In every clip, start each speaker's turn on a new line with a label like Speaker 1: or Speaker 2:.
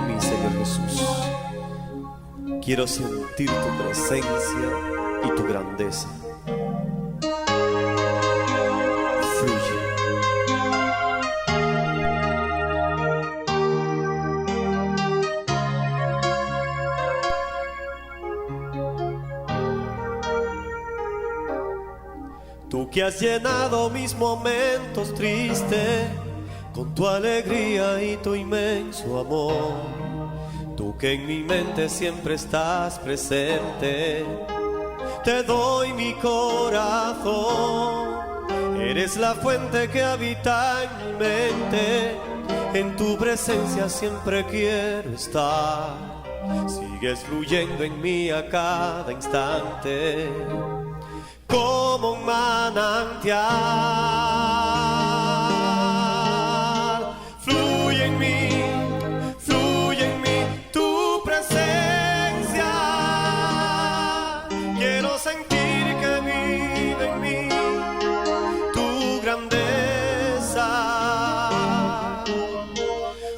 Speaker 1: en mí, Señor Jesús. Quiero sentir tu presencia y tu grandeza. Fluye. Tú que has llenado mis momentos tristes con tu alegría y tu inmenso amor. Tú que en mi mente siempre estás presente, te doy mi corazón. Eres la fuente que habita en mi mente, en tu presencia siempre quiero estar. Sigues fluyendo en mí a cada instante, como un manantial. Fluye en mí tu presencia. Quiero sentir que vive en mí tu grandeza.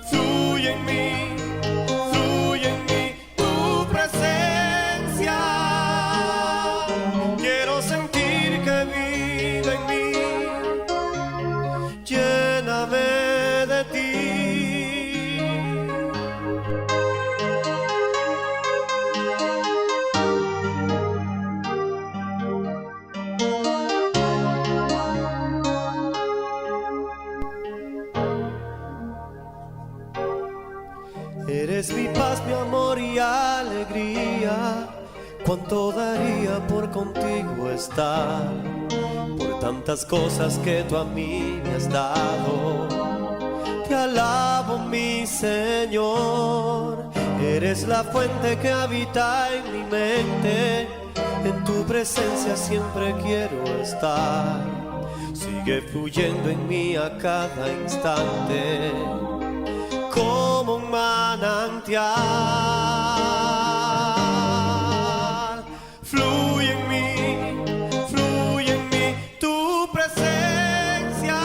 Speaker 1: Fluye en mí tu presencia. Quiero sentir que vive en mí. Lléname de ti. Eres mi paz, mi amor y alegría. Cuánto daría por contigo estar, por tantas cosas que tú a mí me has dado. Te alabo, mi Señor. Eres la fuente que habita en mi mente, en tu presencia siempre quiero estar. Sigue fluyendo en mí a cada instante, como un manantial. Fluye en mí tu presencia.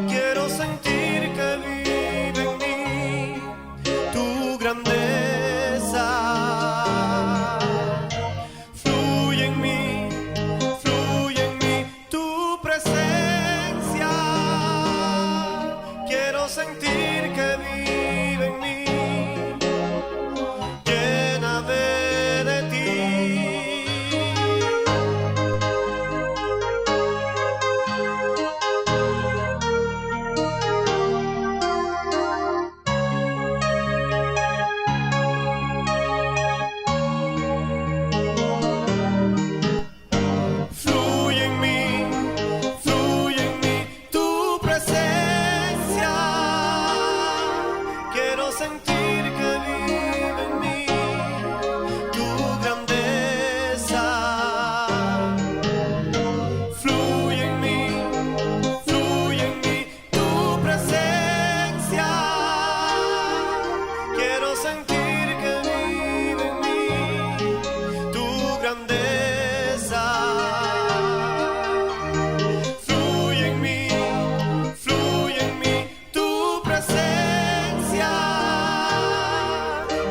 Speaker 1: Quiero sentir que vive en mí tu grandeza. Fluye en mí tu presencia. Quiero sentir que vive en mí. Lléname de ti. Fluye en mí tu presencia. Quiero sentir que vive en mí tu grandeza. Fluye en mí tu presencia. Quiero sentir que vive en mí tu grandeza. Fluye en mí tu presencia.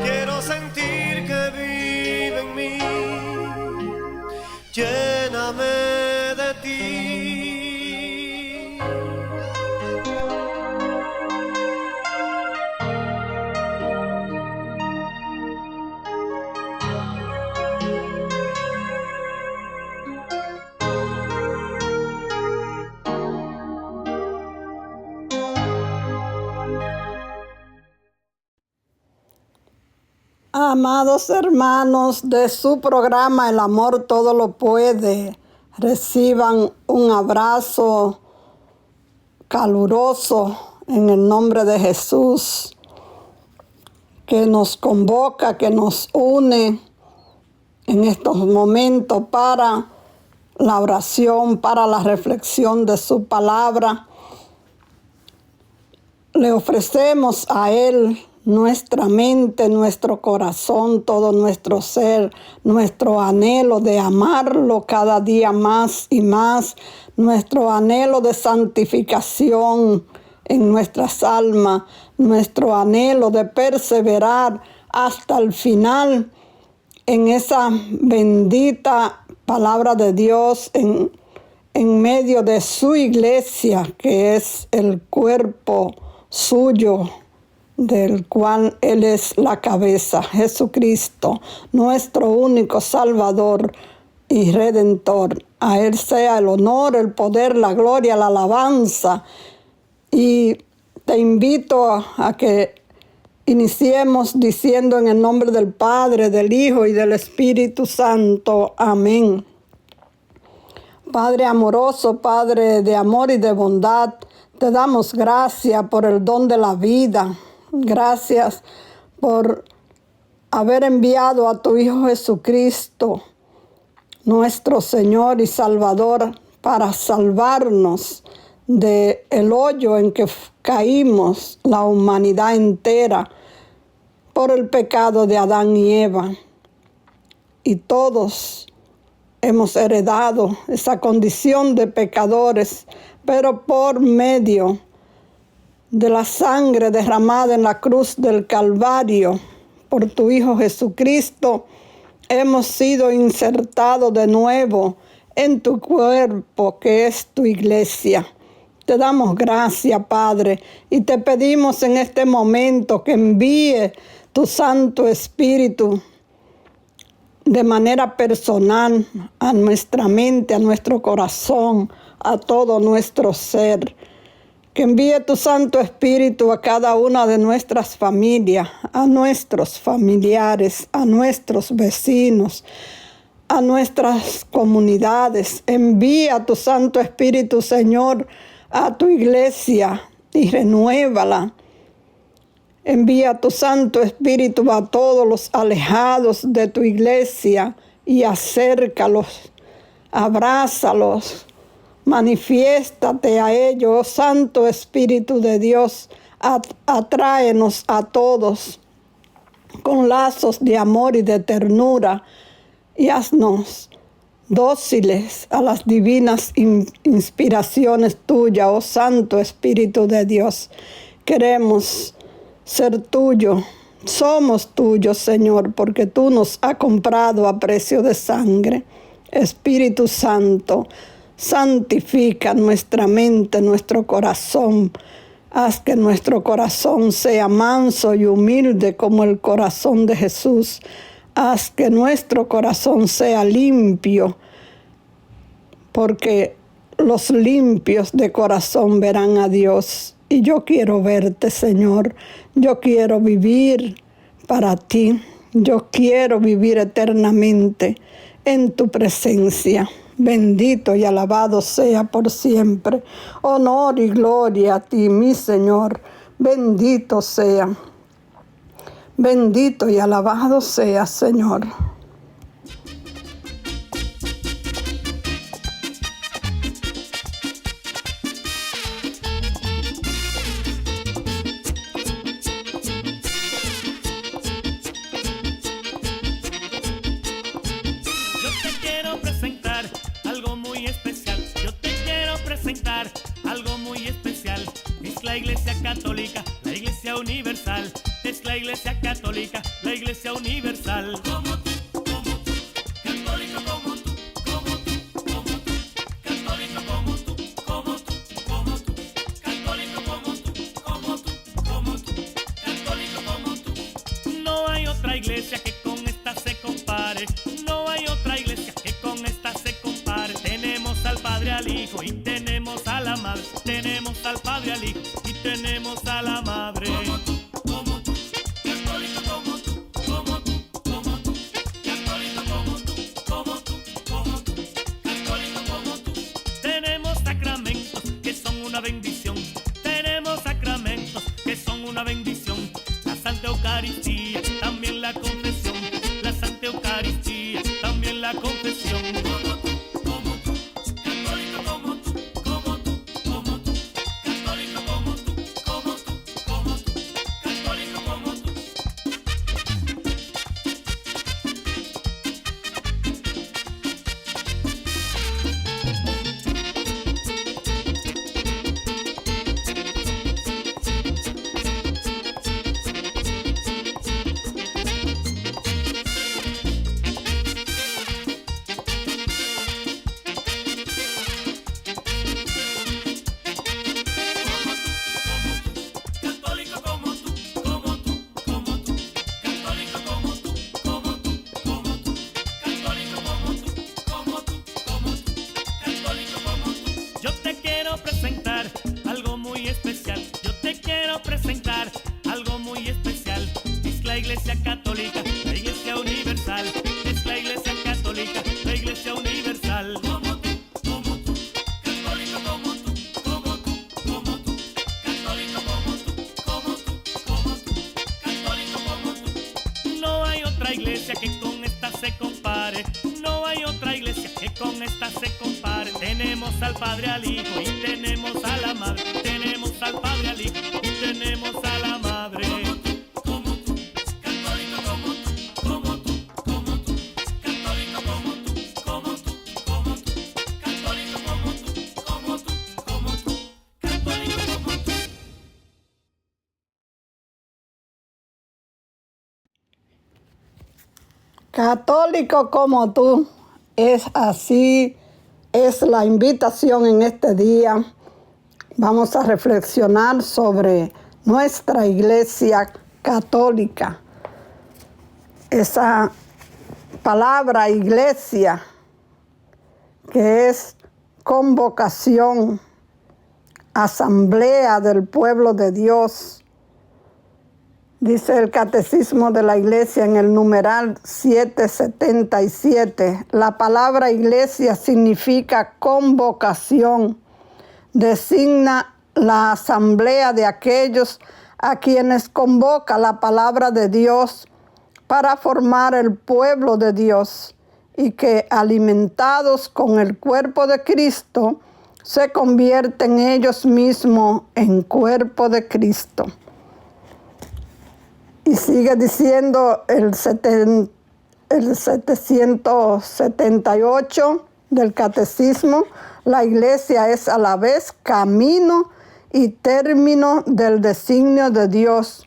Speaker 1: Quiero sentir que vive en mí. Lléname de ti.
Speaker 2: Amados hermanos de su programa El Amor Todo Lo Puede, reciban un abrazo caluroso en el nombre de Jesús, que nos convoca, que nos une en estos momentos para la oración, para la reflexión de su palabra. Le ofrecemos a Él nuestra mente, nuestro corazón, todo nuestro ser, nuestro anhelo de amarlo cada día más y más, nuestro anhelo de santificación en nuestras almas, nuestro anhelo de perseverar hasta el final en esa bendita palabra de Dios en medio de su iglesia, que es el cuerpo suyo, del cual Él es la cabeza, Jesucristo, nuestro único Salvador y Redentor. A Él sea el honor, el poder, la gloria, la alabanza. Y te invito a que iniciemos diciendo en el nombre del Padre, del Hijo y del Espíritu Santo. Amén. Padre amoroso, Padre de amor y de bondad, te damos gracias por el don de la vida. Gracias por haber enviado a tu Hijo Jesucristo, nuestro Señor y Salvador, para salvarnos del hoyo en que caímos la humanidad entera por el pecado de Adán y Eva. Y todos hemos heredado esa condición de pecadores, pero por medio de la sangre derramada en la cruz del Calvario por tu Hijo Jesucristo, hemos sido insertados de nuevo en tu cuerpo, que es tu iglesia. Te damos gracias, Padre, y te pedimos en este momento que envíe tu Santo Espíritu de manera personal a nuestra mente, a nuestro corazón, a todo nuestro ser. Que envíe tu Santo Espíritu a cada una de nuestras familias, a nuestros familiares, a nuestros vecinos, a nuestras comunidades. Envía tu Santo Espíritu, Señor, a tu iglesia y renuévala. Envía tu Santo Espíritu a todos los alejados de tu iglesia y acércalos, abrázalos. Manifiéstate a ellos, oh Santo Espíritu de Dios, atráenos a todos con lazos de amor y de ternura y haznos dóciles a las divinas inspiraciones tuyas, oh Santo Espíritu de Dios. Queremos ser tuyo, somos tuyos, Señor, porque tú nos has comprado a precio de sangre. Espíritu Santo, santifica nuestra mente, nuestro corazón. Haz que nuestro corazón sea manso y humilde como el corazón de Jesús. Haz que nuestro corazón sea limpio, porque los limpios de corazón verán a Dios. Y yo quiero verte, Señor. Yo quiero vivir para ti. Yo quiero vivir eternamente en tu presencia. Bendito y alabado sea por siempre. Honor y gloria a ti, mi Señor. Bendito sea. Bendito y alabado sea, Señor.
Speaker 3: Algo muy especial. Es la Iglesia Católica, la Iglesia Universal. Es la Iglesia Católica, la Iglesia Universal. Como tú, católico como tú, como tú, como tú, católico como tú, como tú, como tú, católico como tú, como tú, como tú, católico como tú. No hay otra iglesia que con esta se compare. No hay otra iglesia que con esta se compare. Tenemos al Padre, al Hijo y tenemos a la Madre. Tenemos al Padre, al Hijo y tenemos a la Madre. Como tú, católico como tú, como tú, como tú, católico como tú, como tú, como tú, católico como tú. Tenemos sacramentos que son una bendición. Tenemos sacramentos que son una bendición. La Santa Eucaristía, también la confesión. La Santa Eucaristía, también la confesión. iglesia que con esta se compare. No hay otra iglesia que con esta se compare. Tenemos al Padre, al Hijo y tenemos a la Madre. Tenemos al Padre, al Hijo y tenemos a la Madre. Como tú, católico como tú, como tú, como tú, católico como tú, como tú, como tú, católico como tú, como tú, como tú, católico como tú.
Speaker 2: Católico como tú, es así, es la invitación en este día. Vamos a reflexionar sobre nuestra iglesia católica. Esa palabra iglesia, que es convocación, asamblea del pueblo de Dios. Dice el Catecismo de la Iglesia en el numeral 777, la palabra iglesia significa convocación, designa la asamblea de aquellos a quienes convoca la palabra de Dios para formar el pueblo de Dios y que alimentados con el cuerpo de Cristo se convierten ellos mismos en cuerpo de Cristo. Y sigue diciendo el 778 del Catecismo, la iglesia es a la vez camino y término del designio de Dios,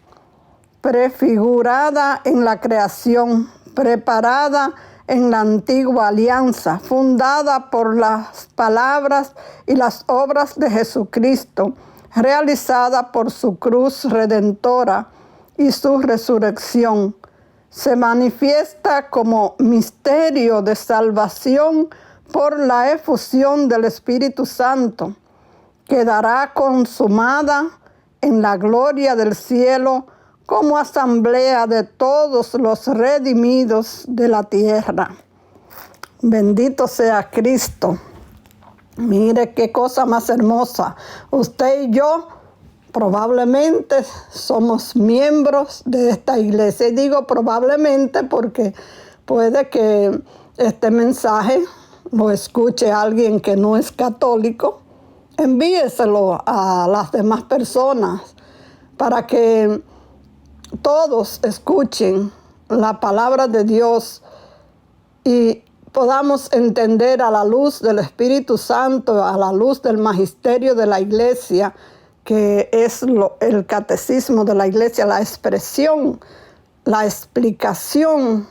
Speaker 2: prefigurada en la creación, preparada en la antigua alianza, fundada por las palabras y las obras de Jesucristo, realizada por su cruz redentora y su resurrección. Se manifiesta como misterio de salvación por la efusión del Espíritu Santo. Quedará consumada en la gloria del cielo como asamblea de todos los redimidos de la tierra. Bendito sea Cristo. Mire qué cosa más hermosa. Usted y yo probablemente somos miembros de esta iglesia. Y digo probablemente porque puede que este mensaje lo escuche alguien que no es católico. Envíeselo a las demás personas para que todos escuchen la palabra de Dios y podamos entender a la luz del Espíritu Santo, a la luz del magisterio de la iglesia, que es el catecismo de la iglesia, la expresión, la explicación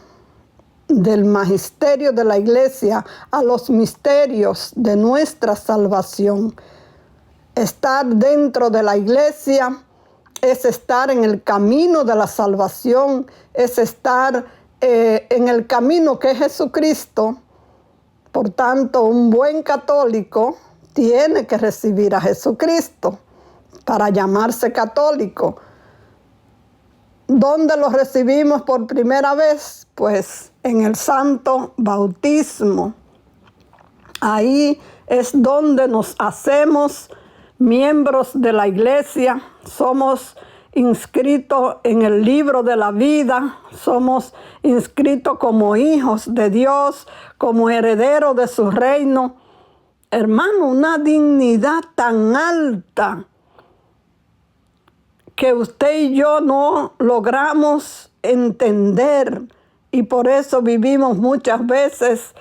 Speaker 2: del magisterio de la iglesia a los misterios de nuestra salvación. Estar dentro de la iglesia es estar en el camino de la salvación, es estar en el camino que es Jesucristo. Por tanto, un buen católico tiene que recibir a Jesucristo para llamarse católico. ¿Dónde lo recibimos por primera vez? Pues en el santo bautismo. Ahí es donde nos hacemos miembros de la iglesia, somos inscritos en el libro de la vida, somos inscritos como hijos de Dios, como herederos de su reino. Hermano, una dignidad tan alta que usted y yo no logramos entender, y por eso vivimos muchas veces,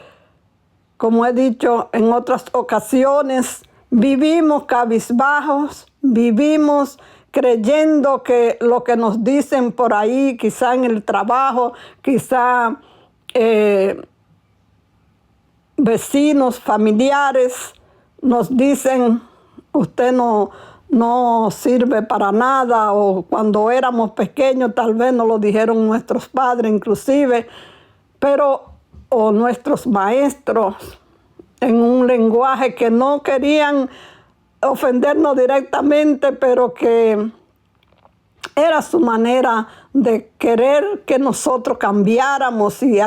Speaker 2: como he dicho en otras ocasiones, vivimos cabizbajos, vivimos creyendo que lo que nos dicen por ahí, quizá en el trabajo, quizá vecinos, familiares, nos dicen, usted no sirve para nada, o cuando éramos pequeños tal vez nos lo dijeron nuestros padres inclusive, o nuestros maestros, en un lenguaje que no querían ofendernos directamente, pero que era su manera de querer que nosotros cambiáramos y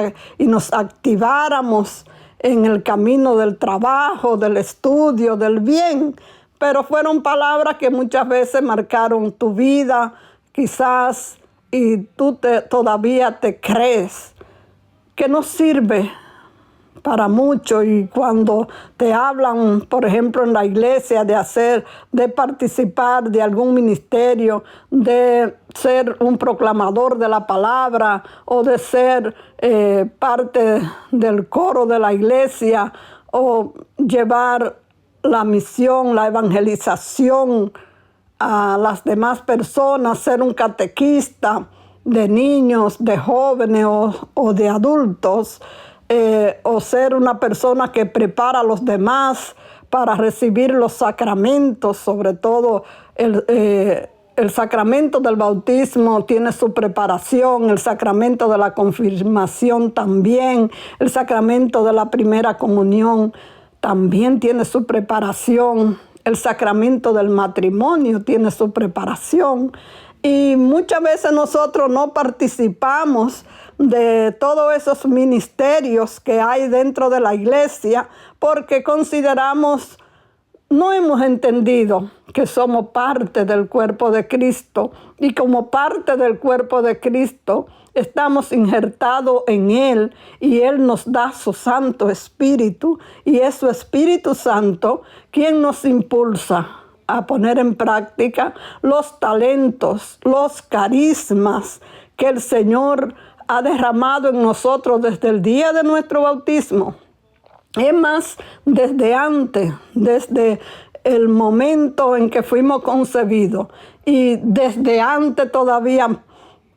Speaker 2: nos activáramos en el camino del trabajo, del estudio, del bien. Pero fueron palabras que muchas veces marcaron tu vida, quizás, y tú todavía te crees que no sirve para mucho, y cuando te hablan, por ejemplo, en la iglesia de participar de algún ministerio, de ser un proclamador de la palabra o de ser parte del coro de la iglesia o llevar la misión, la evangelización a las demás personas, ser un catequista de niños, de jóvenes o de adultos, o ser una persona que prepara a los demás para recibir los sacramentos, sobre todo el sacramento del bautismo tiene su preparación, el sacramento de la confirmación también, el sacramento de la primera comunión también tiene su preparación, el sacramento del matrimonio tiene su preparación. Y muchas veces nosotros no participamos de todos esos ministerios que hay dentro de la iglesia porque consideramos, no hemos entendido que somos parte del cuerpo de Cristo, y como parte del cuerpo de Cristo estamos injertados en Él, y Él nos da su Santo Espíritu, y es su Espíritu Santo quien nos impulsa a poner en práctica los talentos, los carismas que el Señor ha derramado en nosotros desde el día de nuestro bautismo. Es más, desde antes, desde el momento en que fuimos concebidos, y desde antes todavía,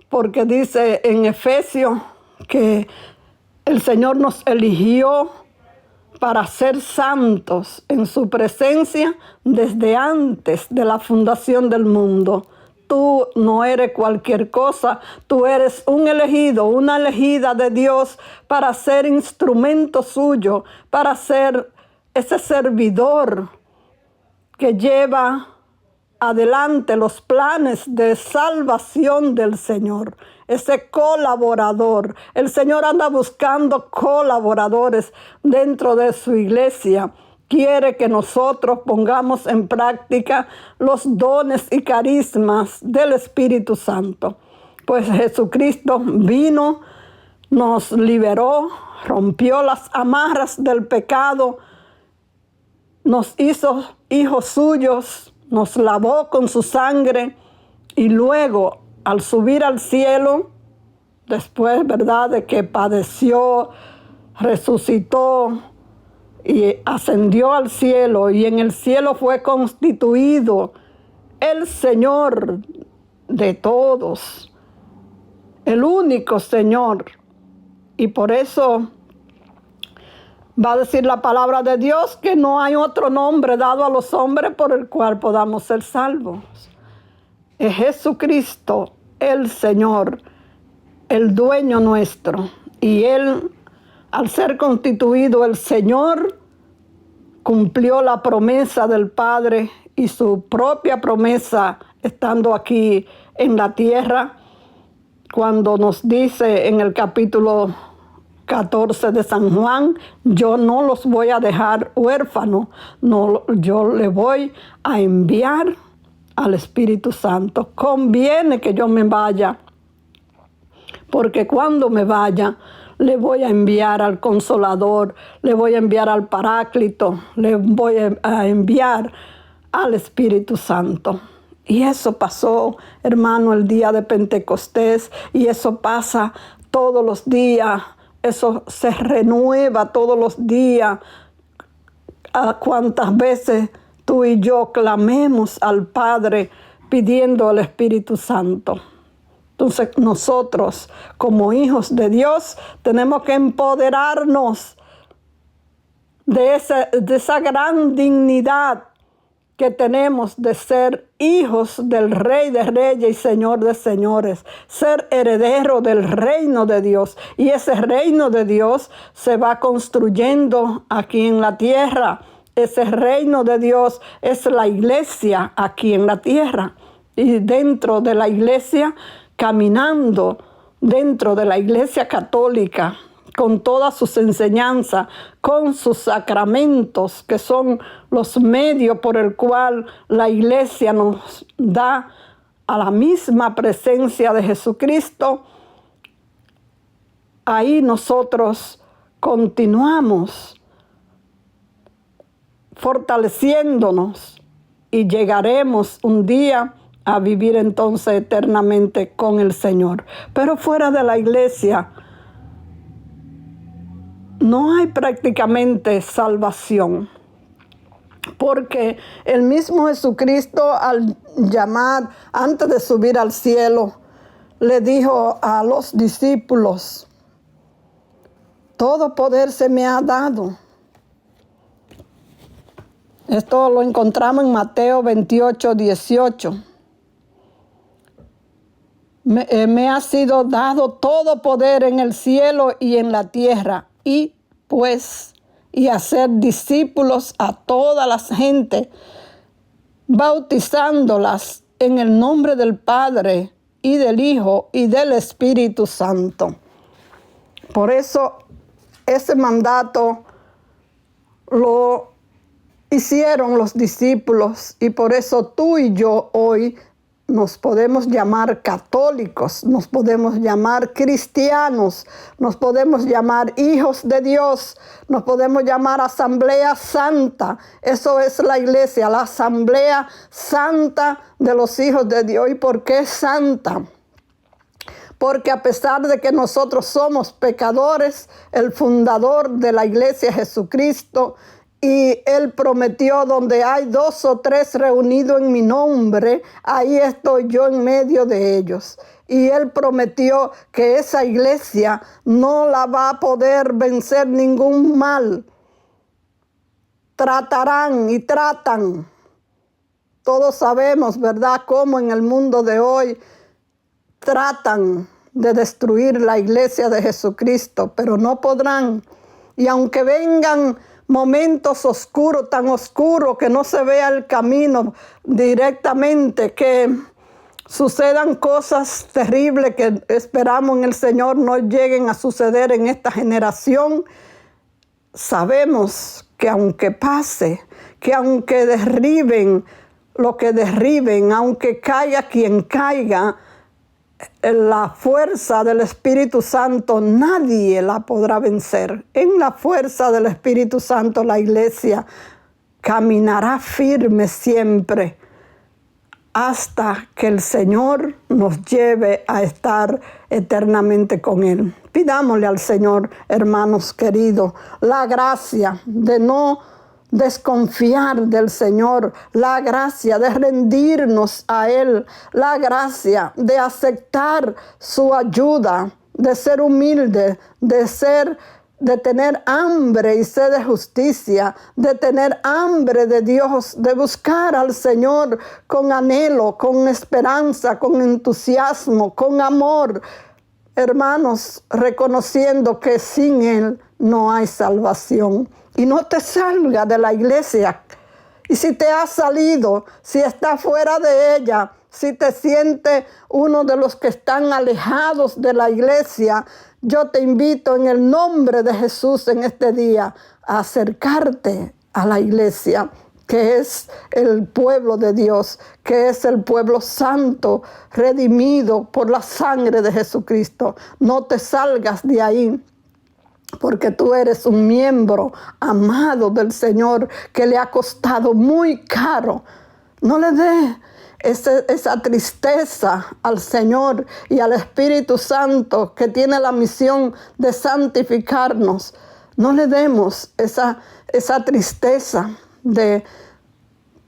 Speaker 2: porque dice en Efesios que el Señor nos eligió para ser santos en su presencia desde antes de la fundación del mundo. Tú no eres cualquier cosa, tú eres un elegido, una elegida de Dios para ser instrumento suyo, para ser ese servidor que lleva adelante los planes de salvación del Señor, ese colaborador. El Señor anda buscando colaboradores dentro de su iglesia. Quiere que nosotros pongamos en práctica los dones y carismas del Espíritu Santo. Pues Jesucristo vino, nos liberó, rompió las amarras del pecado, nos hizo hijos suyos, nos lavó con su sangre, y luego al subir al cielo, después, ¿verdad?, de que padeció, resucitó y ascendió al cielo, y en el cielo fue constituido el Señor de todos, el único Señor. Y por eso va a decir la palabra de Dios que no hay otro nombre dado a los hombres por el cual podamos ser salvos. Es Jesucristo, el Señor, el dueño nuestro. Y Él, al ser constituido el Señor, cumplió la promesa del Padre y su propia promesa estando aquí en la tierra, cuando nos dice en el capítulo 14 de San Juan: yo no los voy a dejar huérfanos, no, yo le voy a enviar al Espíritu Santo. Conviene que yo me vaya, porque cuando me vaya le voy a enviar al Consolador, le voy a enviar al Paráclito, le voy a enviar al Espíritu Santo. Y eso pasó, hermano, el día de Pentecostés, y eso pasa todos los días. Eso se renueva todos los días. A cuántas veces tú y yo clamemos al Padre pidiendo al Espíritu Santo. Entonces nosotros, como hijos de Dios, tenemos que empoderarnos de esa gran dignidad que tenemos de ser hijos del Rey de Reyes y Señor de Señores, ser heredero del reino de Dios. Y ese reino de Dios se va construyendo aquí en la tierra. Ese reino de Dios es la iglesia aquí en la tierra. Y dentro de la iglesia, caminando dentro de la iglesia católica, con todas sus enseñanzas, con sus sacramentos, que son los medios por el cual la iglesia nos da a la misma presencia de Jesucristo, ahí nosotros continuamos fortaleciéndonos y llegaremos un día a vivir entonces eternamente con el Señor. Pero fuera de la iglesia no hay prácticamente salvación, porque el mismo Jesucristo, al llamar antes de subir al cielo, le dijo a los discípulos: todo poder se me ha dado. Esto lo encontramos en Mateo 28, 18. Me ha sido dado todo poder en el cielo y en la tierra, y hacer discípulos a todas las gentes, bautizándolas en el nombre del Padre y del Hijo y del Espíritu Santo. Por eso ese mandato lo hicieron los discípulos, y por eso tú y yo hoy nos podemos llamar católicos, nos podemos llamar cristianos, nos podemos llamar hijos de Dios, nos podemos llamar Asamblea Santa. Eso es la iglesia, la Asamblea Santa de los hijos de Dios. ¿Y por qué santa? Porque a pesar de que nosotros somos pecadores, el fundador de la iglesia, Jesucristo, y Él prometió: donde hay 2 o 3 reunidos en mi nombre, ahí estoy yo en medio de ellos. Y Él prometió que esa iglesia no la va a poder vencer ningún mal. Tratarán y tratan. Todos sabemos, ¿verdad?, cómo en el mundo de hoy tratan de destruir la iglesia de Jesucristo, pero no podrán. Y aunque vengan momentos oscuros, tan oscuros que no se vea el camino directamente, que sucedan cosas terribles que esperamos en el Señor no lleguen a suceder en esta generación, sabemos que aunque pase, que aunque derriben lo que derriben, aunque caiga quien caiga, la fuerza del Espíritu Santo nadie la podrá vencer. En la fuerza del Espíritu Santo la iglesia caminará firme siempre hasta que el Señor nos lleve a estar eternamente con Él. Pidámosle al Señor, hermanos queridos, la gracia de no desconfiar del Señor, la gracia de rendirnos a Él, la gracia de aceptar su ayuda, de ser humilde, de tener hambre y sed de justicia, de tener hambre de Dios, de buscar al Señor con anhelo, con esperanza, con entusiasmo, con amor. Hermanos, reconociendo que sin Él no hay salvación. Y no te salgas de la iglesia. Y si te has salido, si estás fuera de ella, si te sientes uno de los que están alejados de la iglesia, yo te invito en el nombre de Jesús en este día a acercarte a la iglesia, que es el pueblo de Dios, que es el pueblo santo, redimido por la sangre de Jesucristo. No te salgas de ahí, porque tú eres un miembro amado del Señor que le ha costado muy caro. No le dé esa tristeza al Señor y al Espíritu Santo, que tiene la misión de santificarnos. No le demos esa tristeza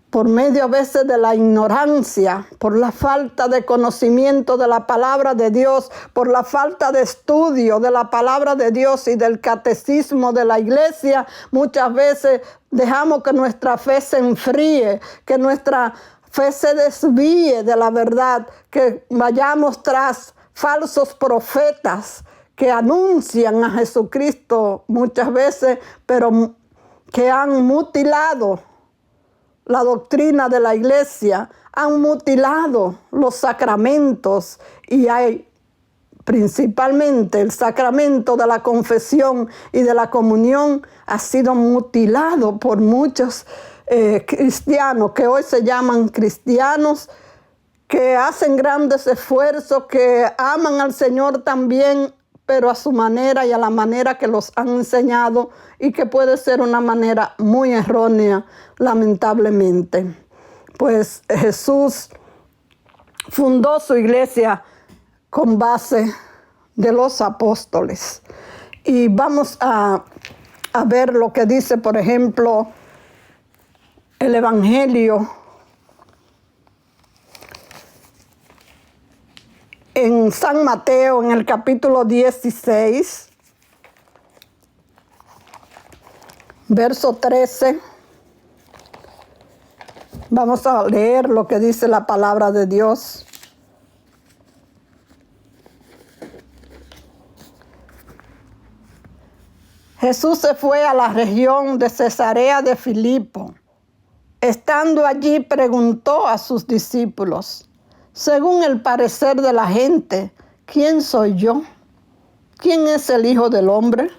Speaker 2: por medio a veces de la ignorancia, por la falta de conocimiento de la palabra de Dios, por la falta de estudio de la palabra de Dios y del catecismo de la iglesia. Muchas veces dejamos que nuestra fe se enfríe, que nuestra fe se desvíe de la verdad, que vayamos tras falsos profetas que anuncian a Jesucristo muchas veces, pero que han mutilado la doctrina de la iglesia, han mutilado los sacramentos, y hay principalmente el sacramento de la confesión y de la comunión ha sido mutilado por muchos cristianos que hoy se llaman cristianos, que hacen grandes esfuerzos, que aman al Señor también, pero a su manera y a la manera que los han enseñado, y que puede ser una manera muy errónea, lamentablemente. Pues Jesús fundó su iglesia con base de los apóstoles. Y vamos a ver lo que dice, por ejemplo, el Evangelio en San Mateo, en el capítulo 16, verso 13. Vamos a leer lo que dice la palabra de Dios. Jesús se fue a la región de Cesarea de Filipo. Estando allí, preguntó a sus discípulos: según el parecer de la gente, ¿quién soy yo? ¿Quién es el Hijo del Hombre?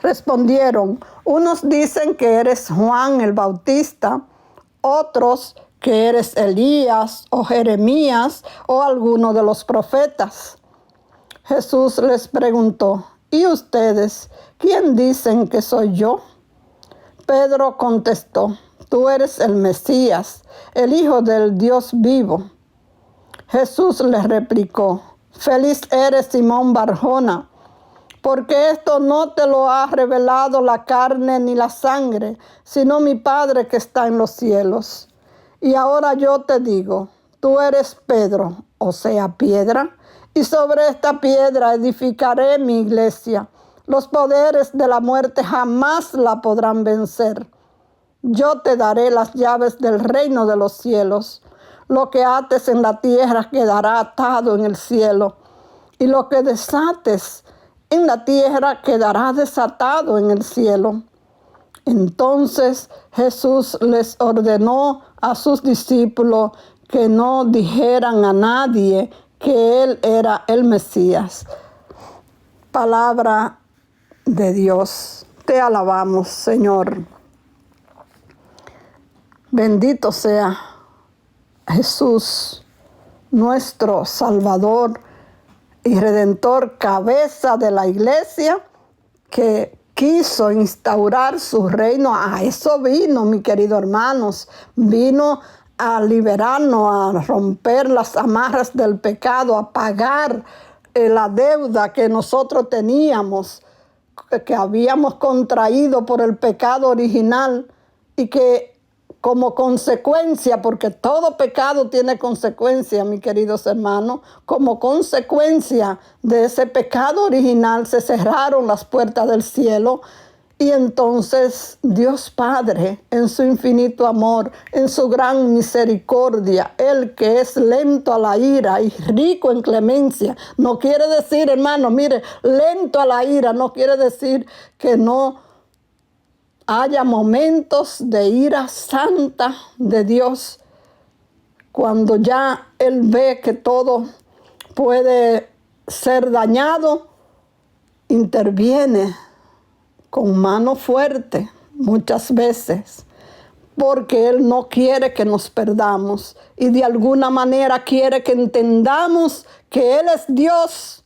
Speaker 2: Respondieron: unos dicen que eres Juan el Bautista, otros que eres Elías o Jeremías o alguno de los profetas. Jesús les preguntó: ¿y ustedes quién dicen que soy yo? Pedro contestó: tú eres el Mesías, el Hijo del Dios vivo. Jesús les replicó: feliz eres, Simón Barjona, porque esto no te lo ha revelado la carne ni la sangre, sino mi Padre que está en los cielos. Y ahora yo te digo, tú eres Pedro, o sea, piedra, y sobre esta piedra edificaré mi iglesia. Los poderes de la muerte jamás la podrán vencer. Yo te daré las llaves del reino de los cielos. Lo que ates en la tierra quedará atado en el cielo, y lo que desates en la tierra quedará desatado en el cielo. Entonces Jesús les ordenó a sus discípulos que no dijeran a nadie que Él era el Mesías. Palabra de Dios. Te alabamos, Señor. Bendito sea Jesús, nuestro Salvador y Redentor, cabeza de la iglesia, que quiso instaurar su reino. A eso vino, mi querido hermanos. Vino a liberarnos, a romper las amarras del pecado, a pagar la deuda que nosotros teníamos, que habíamos contraído por el pecado original, y que como consecuencia, porque todo pecado tiene consecuencia, mis queridos hermanos, como consecuencia de ese pecado original se cerraron las puertas del cielo. Y entonces Dios Padre, en su infinito amor, en su gran misericordia, Él que es lento a la ira y rico en clemencia, no quiere decir, hermano, mire, lento a la ira no quiere decir que no haya momentos de ira santa de Dios, cuando ya Él ve que todo puede ser dañado, interviene con mano fuerte muchas veces, porque Él no quiere que nos perdamos, y de alguna manera quiere que entendamos que Él es Dios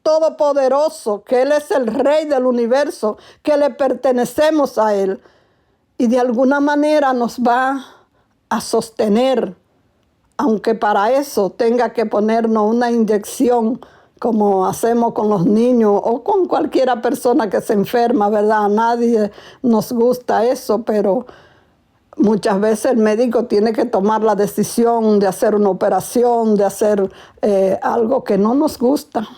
Speaker 2: todopoderoso, que Él es el Rey del universo, que le pertenecemos a Él, y de alguna manera nos va a sostener, aunque para eso tenga que ponernos una inyección, como hacemos con los niños o con cualquiera persona que se enferma, ¿verdad? A nadie nos gusta eso, pero muchas veces el médico tiene que tomar la decisión de hacer una operación, de hacer algo que no nos gusta,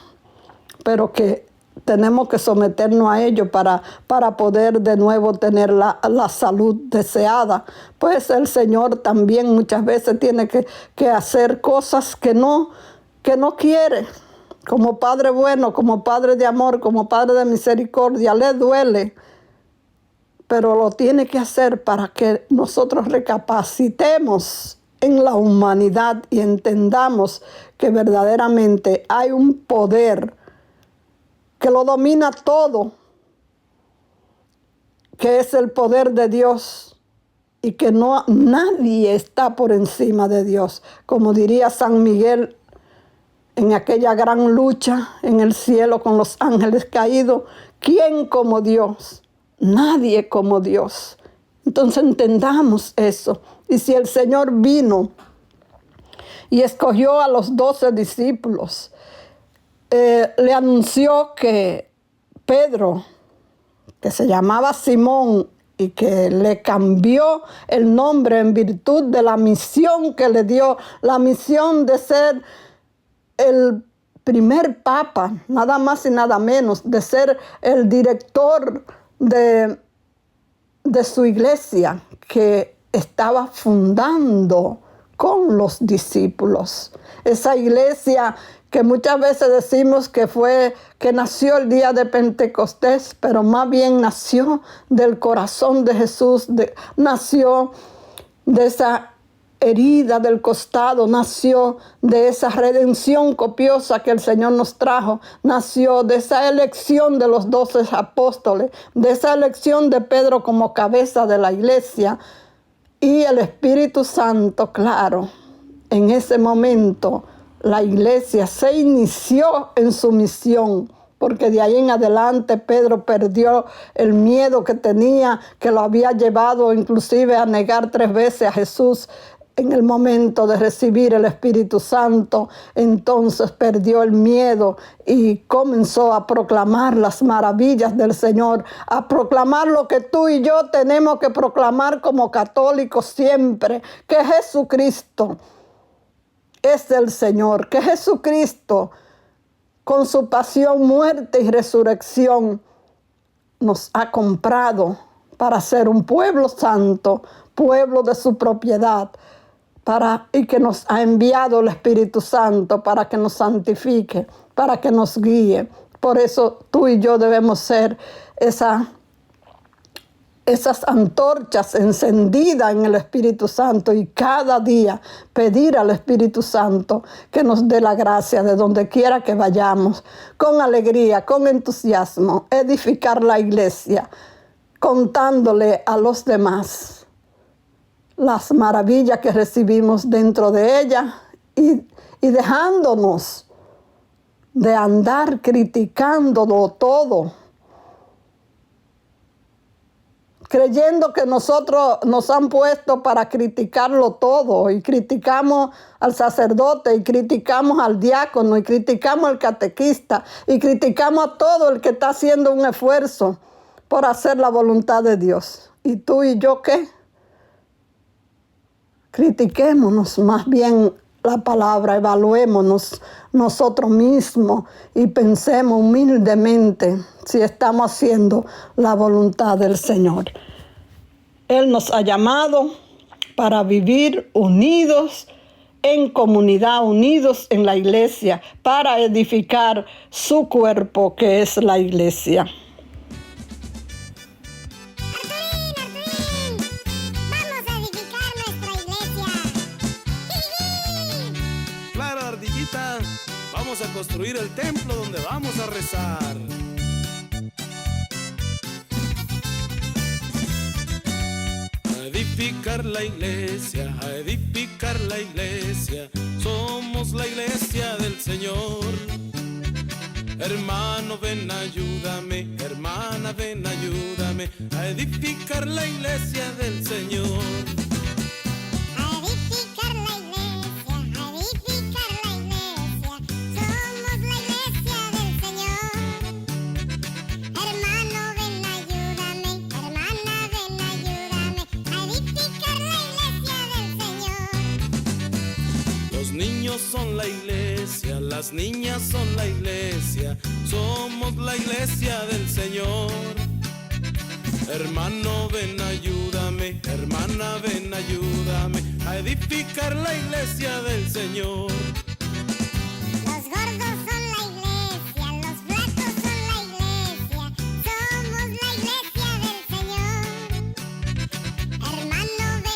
Speaker 2: pero que tenemos que someternos a ello para poder de nuevo tener la salud deseada. Pues el Señor también muchas veces tiene que hacer cosas que no quiere. Como Padre bueno, como Padre de amor, como Padre de misericordia, le duele, pero lo tiene que hacer para que nosotros recapacitemos en la humanidad y entendamos que verdaderamente hay un poder que lo domina todo, que es el poder de Dios, y que nadie está por encima de Dios. Como diría San Miguel en aquella gran lucha en el cielo con los ángeles caídos. ¿Quién como Dios? Nadie como Dios. Entonces entendamos eso. Y si el Señor vino y escogió a los 12 discípulos, le anunció que Pedro, que se llamaba Simón, y que le cambió el nombre en virtud de la misión que le dio, la misión de ser el primer papa, nada más y nada menos, de ser el director de su iglesia que estaba fundando con los discípulos. Esa iglesia que muchas veces decimos que nació el día de Pentecostés, pero más bien nació del corazón de Jesús, nació de esa herida del costado, nació de esa redención copiosa que el Señor nos trajo, nació de esa elección de los 12 apóstoles, de esa elección de Pedro como cabeza de la iglesia, y el Espíritu Santo, claro, en ese momento la iglesia se inició en su misión, porque de ahí en adelante Pedro perdió el miedo que tenía, que lo había llevado inclusive a negar 3 veces a Jesús en el momento de recibir el Espíritu Santo. Entonces perdió el miedo y comenzó a proclamar las maravillas del Señor, a proclamar lo que tú y yo tenemos que proclamar como católicos siempre, que Jesucristo es el Señor, que Jesucristo, con su pasión, muerte y resurrección, nos ha comprado para ser un pueblo santo, pueblo de su propiedad, y que nos ha enviado el Espíritu Santo para que nos santifique, para que nos guíe. Por eso tú y yo debemos ser esas antorchas encendidas en el Espíritu Santo y cada día pedir al Espíritu Santo que nos dé la gracia de donde quiera que vayamos, con alegría, con entusiasmo, edificar la iglesia, contándole a los demás las maravillas que recibimos dentro de ella y dejándonos de andar criticándolo todo, creyendo que nosotros nos han puesto para criticarlo todo, y criticamos al sacerdote, y criticamos al diácono, y criticamos al catequista, y criticamos a todo el que está haciendo un esfuerzo por hacer la voluntad de Dios. ¿Y tú y yo qué? Critiquémonos más bien la palabra, evaluémonos nosotros mismos y pensemos humildemente si estamos haciendo la voluntad del Señor. Él nos ha llamado para vivir unidos en comunidad, unidos en la iglesia, para edificar su cuerpo que es la iglesia.
Speaker 4: Vamos a construir el templo donde vamos a rezar. A edificar la iglesia, a edificar la iglesia. Somos la iglesia del Señor. Hermano, ven, ayúdame. Hermana, ven, ayúdame. A edificar la iglesia del Señor. Son la iglesia, las niñas son la iglesia, somos la iglesia del Señor. Hermano, ven, ayúdame, hermana, ven, ayúdame a edificar la iglesia del Señor.
Speaker 5: Los gordos son la iglesia, los flacos son la iglesia, somos la iglesia del Señor.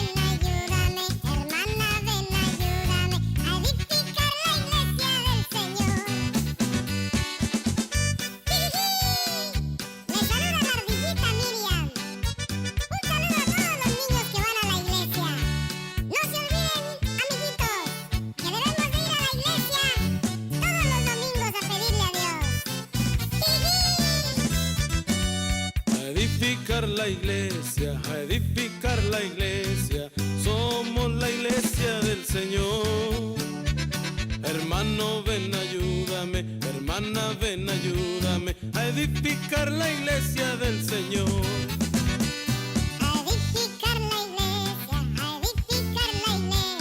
Speaker 5: Hermano, ven, ayúdame, hermana, ven, ayúdame a edificar la iglesia del Señor. Les saluda la ardillita Miriam. Un saludo a todos los niños que van a la iglesia. No se olviden, amiguitos, que debemos de ir a la iglesia todos
Speaker 4: la iglesia, a edificar la iglesia. Somos la iglesia del Señor. Hermano, ven, ayúdame, hermana, ven, ayúdame a edificar la iglesia del Señor.
Speaker 5: A edificar la iglesia, a edificar la iglesia. Somos la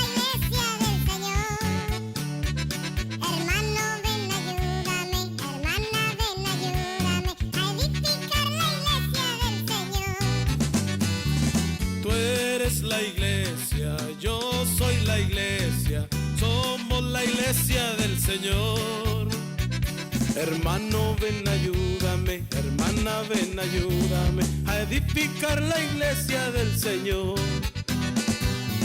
Speaker 5: iglesia del Señor. Hermano, ven, ayúdame, hermana, ven, ayúdame a edificar la iglesia del Señor.
Speaker 4: Tú eres la iglesia, yo soy la iglesia, somos la iglesia del Señor. Hermano, ven, ayúdame, hermana, ven, ayúdame a edificar la iglesia del Señor.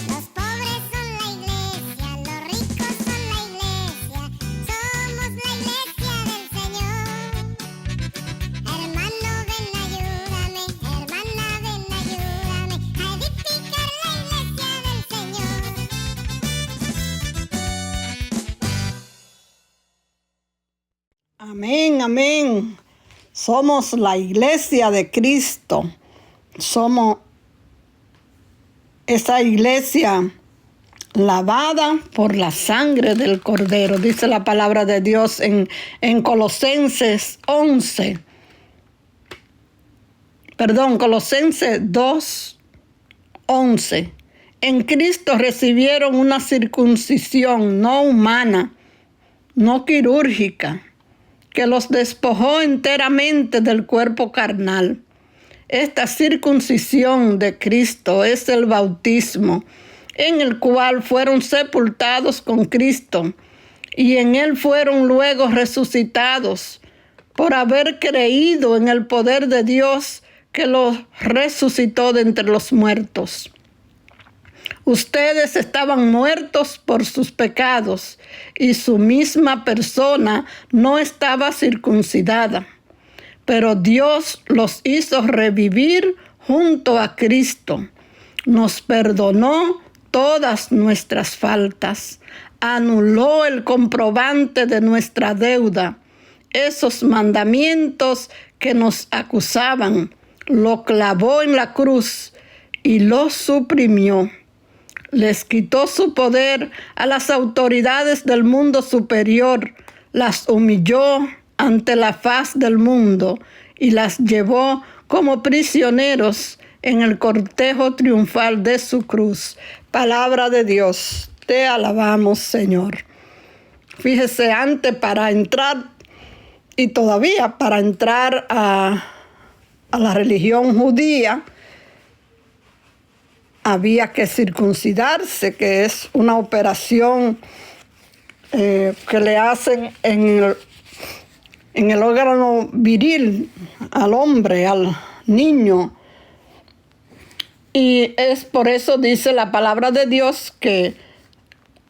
Speaker 5: Los pobres son la iglesia, los ricos son la iglesia. Somos la iglesia del Señor. Hermano, ven, ayúdame, hermana, ven, ayúdame a edificar la iglesia del Señor.
Speaker 2: Amén, amén. Somos la iglesia de Cristo. Somos esa iglesia lavada por la sangre del Cordero. Dice la palabra de Dios en Colosenses 2:11. En Cristo recibieron una circuncisión no humana, no quirúrgica, que los despojó enteramente del cuerpo carnal. Esta circuncisión de Cristo es el bautismo, en el cual fueron sepultados con Cristo y en él fueron luego resucitados por haber creído en el poder de Dios que los resucitó de entre los muertos. Ustedes estaban muertos por sus pecados y su misma persona no estaba circuncidada. Pero Dios los hizo revivir junto a Cristo. Nos perdonó todas nuestras faltas. Anuló el comprobante de nuestra deuda. Esos mandamientos que nos acusaban, lo clavó en la cruz y lo suprimió. Les quitó su poder a las autoridades del mundo superior, las humilló ante la faz del mundo y las llevó como prisioneros en el cortejo triunfal de su cruz. Palabra de Dios, te alabamos, Señor. Fíjese, antes para entrar, y todavía para entrar a la religión judía, había que circuncidarse, que es una operación que le hacen en el órgano viril al hombre, al niño. Y es por eso dice la palabra de Dios que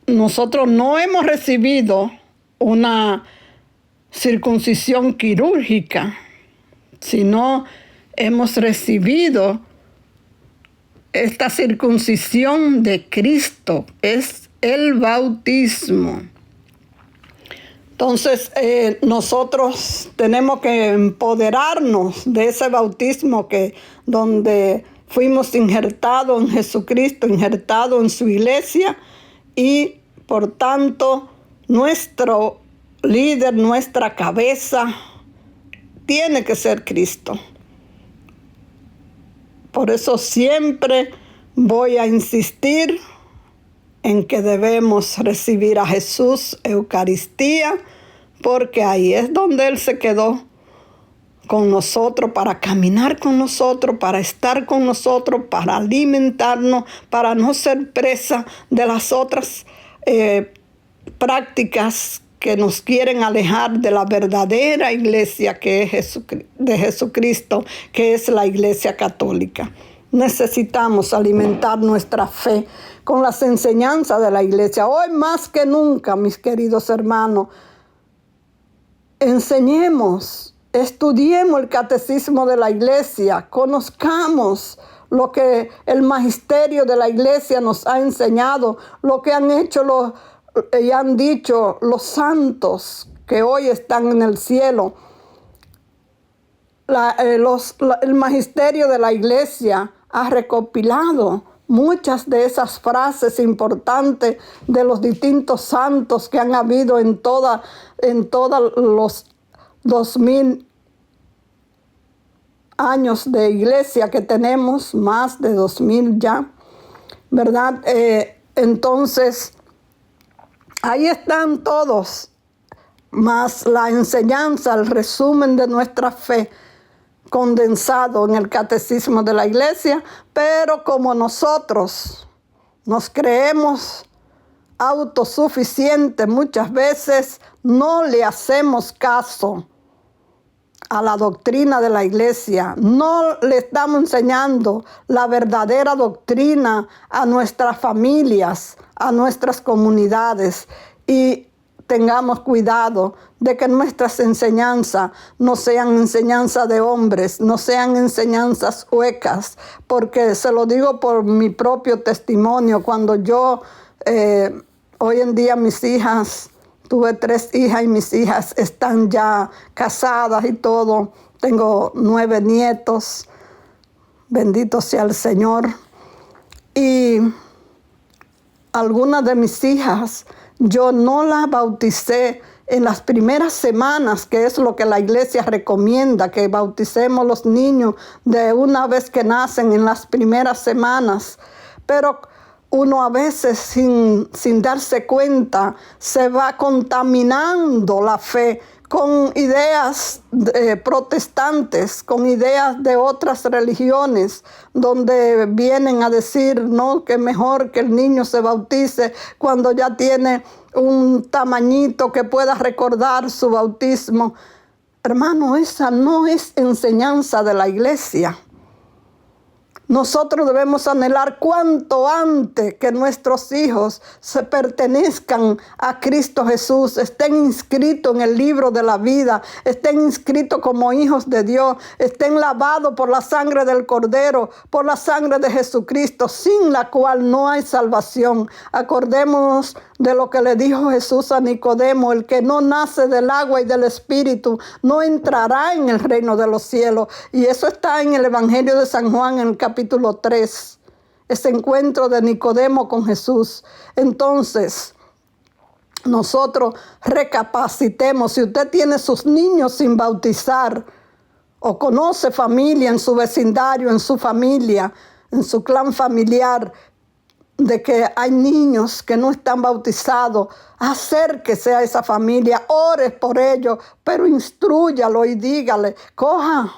Speaker 2: nosotros no hemos recibido una circuncisión quirúrgica, sino hemos recibido esta circuncisión de Cristo, es el bautismo. Entonces, nosotros tenemos que empoderarnos de ese bautismo donde fuimos injertados en Jesucristo, injertados en su iglesia, y por tanto, nuestro líder, nuestra cabeza, tiene que ser Cristo. Por eso siempre voy a insistir en que debemos recibir a Jesús, Eucaristía, porque ahí es donde Él se quedó con nosotros, para caminar con nosotros, para estar con nosotros, para alimentarnos, para no ser presa de las otras prácticas que nos quieren alejar de la verdadera iglesia que es de Jesucristo, que es la iglesia católica. Necesitamos alimentar nuestra fe con las enseñanzas de la iglesia. Hoy más que nunca, mis queridos hermanos, enseñemos, estudiemos el catecismo de la iglesia, conozcamos lo que el magisterio de la iglesia nos ha enseñado, lo que han hecho y han dicho los santos que hoy están en el cielo. el magisterio de la iglesia ha recopilado muchas de esas frases importantes de los distintos santos que han habido en todos los 2000 años de iglesia que tenemos, más de 2000 ya, ¿verdad? Entonces, ahí están todos, más la enseñanza, el resumen de nuestra fe, condensado en el catecismo de la iglesia, pero como nosotros nos creemos autosuficientes, muchas veces no le hacemos caso a la doctrina de la iglesia, no le estamos enseñando la verdadera doctrina a nuestras familias, a nuestras comunidades, y tengamos cuidado de que nuestras enseñanzas no sean enseñanzas de hombres, no sean enseñanzas huecas, porque se lo digo por mi propio testimonio. Cuando yo, hoy en día mis hijas, tuve 3 hijas y mis hijas están ya casadas y todo, tengo 9 nietos, bendito sea el Señor, y algunas de mis hijas yo no las bauticé en las primeras semanas, que es lo que la iglesia recomienda, que bauticemos los niños de una vez que nacen en las primeras semanas. Pero uno a veces sin darse cuenta se va contaminando la fe con ideas protestantes, con ideas de otras religiones, donde vienen a decir, no, que mejor que el niño se bautice cuando ya tiene un tamañito que pueda recordar su bautismo. Hermano, esa no es enseñanza de la iglesia. Nosotros debemos anhelar cuanto antes que nuestros hijos se pertenezcan a Cristo Jesús, estén inscritos en el libro de la vida, estén inscritos como hijos de Dios, estén lavados por la sangre del Cordero, por la sangre de Jesucristo, sin la cual no hay salvación. Acordémonos de lo que le dijo Jesús a Nicodemo: el que no nace del agua y del Espíritu no entrará en el reino de los cielos. Y eso está en el Evangelio de San Juan, en el capítulo 3, ese encuentro de Nicodemo con Jesús. Entonces, nosotros recapacitemos. Si usted tiene sus niños sin bautizar, o conoce familia en su vecindario, en su familia, en su clan familiar, de que hay niños que no están bautizados, acérquese a esa familia, ore por ellos, pero instrúyalo y dígale, coja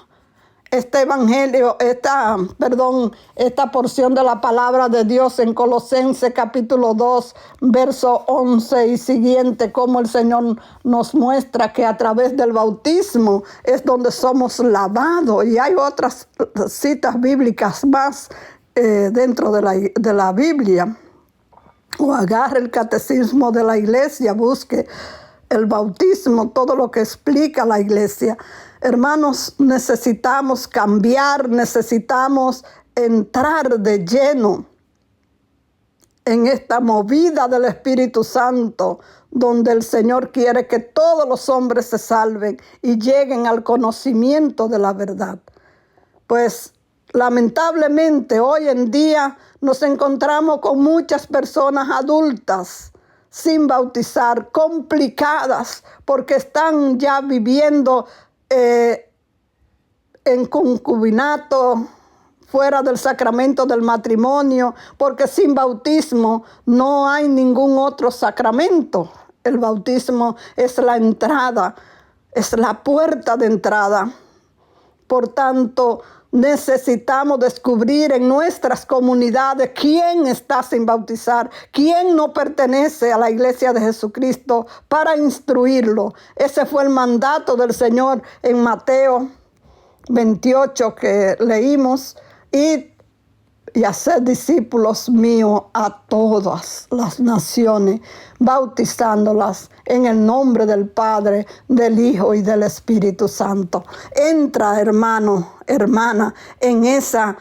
Speaker 2: este evangelio, esta porción de la palabra de Dios en Colosenses capítulo 2, verso 11 y siguiente, como el Señor nos muestra que a través del bautismo es donde somos lavados. Y hay otras citas bíblicas más dentro de la Biblia. O agarre el catecismo de la iglesia, busque el bautismo, todo lo que explica la iglesia. Hermanos, necesitamos cambiar, necesitamos entrar de lleno en esta movida del Espíritu Santo, donde el Señor quiere que todos los hombres se salven y lleguen al conocimiento de la verdad. Pues lamentablemente hoy en día nos encontramos con muchas personas adultas sin bautizar, complicadas, porque están ya viviendo en concubinato, fuera del sacramento del matrimonio, porque sin bautismo no hay ningún otro sacramento. El bautismo es la entrada, es la puerta de entrada. Por tanto, necesitamos descubrir en nuestras comunidades quién está sin bautizar, quién no pertenece a la iglesia de Jesucristo, para instruirlo. Ese fue el mandato del Señor en Mateo 28 que leímos: y hacer discípulos míos a todas las naciones, bautizándolas en el nombre del Padre, del Hijo y del Espíritu Santo. Entra, hermano, hermana, en esa